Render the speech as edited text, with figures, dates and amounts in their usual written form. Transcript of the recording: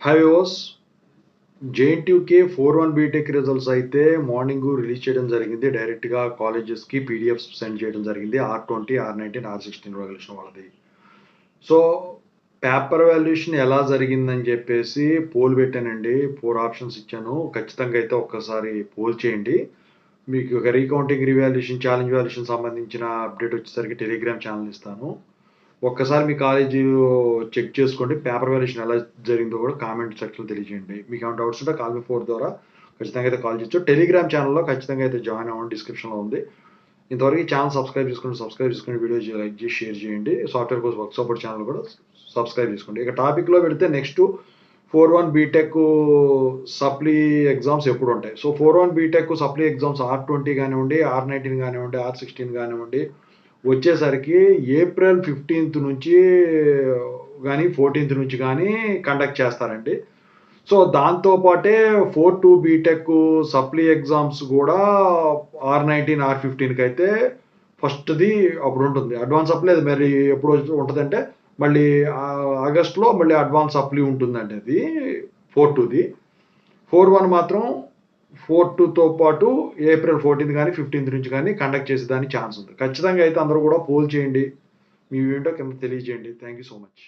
Hi viewers, JNTUK 4-1 BTech results అయితే morning release చేయడం జరిగింది. డైరెక్ట్గా కాలేజెస్కి పీడిఎఫ్స్ సెండ్ చేయడం జరిగింది. R20, R19, R16 రెగ్యులేషన్ వాళ్ళది. సో పేపర్ వాల్యుయేషన్ ఎలా జరిగిందని చెప్పేసి పోల్ పెట్టానండి. 4 ఆప్షన్స్ ఇచ్చాను. ఖచ్చితంగా అయితే ఒక్కసారి పోల్ చేయండి. మీకు ఒక రీకౌంటింగ్, రివాల్యుయేషన్, ఛాలెంజ్ వాల్యుయేషన్ సంబంధించిన అప్డేట్ వచ్చేసరికి టెలిగ్రామ్ ఛానల్ ఇస్తాను. ఒక్కసారి మీ కాలేజీ చెక్ చేసుకోండి. పేపర్ వాల్యుయేషన్ ఎలా జరిగిందో కూడా కామెంట్ సెక్షన్లో తెలియజేయండి. మీకు ఏమైనా డౌట్స్ ఉంటే కాల్ మీ 4 ద్వారా ఖచ్చితంగా అయితే కాల్ చేయొచ్చు. టెలిగ్రామ్ ఛానల్లో ఖచ్చితంగా అయితే జాయిన్ అవ్వండి, డిస్క్రిప్షన్లో ఉంది. ఇంతవరకు ఈ ఛానల్ సబ్స్క్రైబ్ చేసుకుని వీడియో లైక్ చేసి షేర్ చేయండి. Software course work support channel కూడా సబ్స్క్రైబ్ చేసుకోండి. ఇక టాపిక్లో పెడితే నెక్స్ట్ 4-1 బీటెక్ సప్లీ ఎగ్జామ్స్ ఎప్పుడు ఉంటాయి? So 4-1 BTech supply exams R20 కానివ్వండి, R19 కానివ్వండి, R16 కానివ్వండి వచ్చేసరికి ఏప్రిల్ 15th నుంచి కానీ 14th నుంచి కానీ కండక్ట్ చేస్తారండి. సో దాంతోపాటే 4-2 బీటెక్ సప్లీ ఎగ్జామ్స్ కూడా R19, R15కి అయితే ఫస్ట్ది అప్పుడు ఉంటుంది. అడ్వాన్స్ సప్లీ అది మరి ఎప్పుడు ఉంటుందంటే మళ్ళీ ఆగస్టులో మళ్ళీ అడ్వాన్స్ సప్లీ ఉంటుందండి. అది 4-2ది. 4-1 మాత్రం 4-2తో పాటు ఏప్రిల్ 14th కానీ 15th నుంచి కానీ కండక్ట్ చేసేదానికి ఛాన్స్ ఉంది. ఖచ్చితంగా అయితే అందరూ కూడా పోల్ చేయండి. మీ ఏంటో కింద తెలియజేయండి. Thank you so much.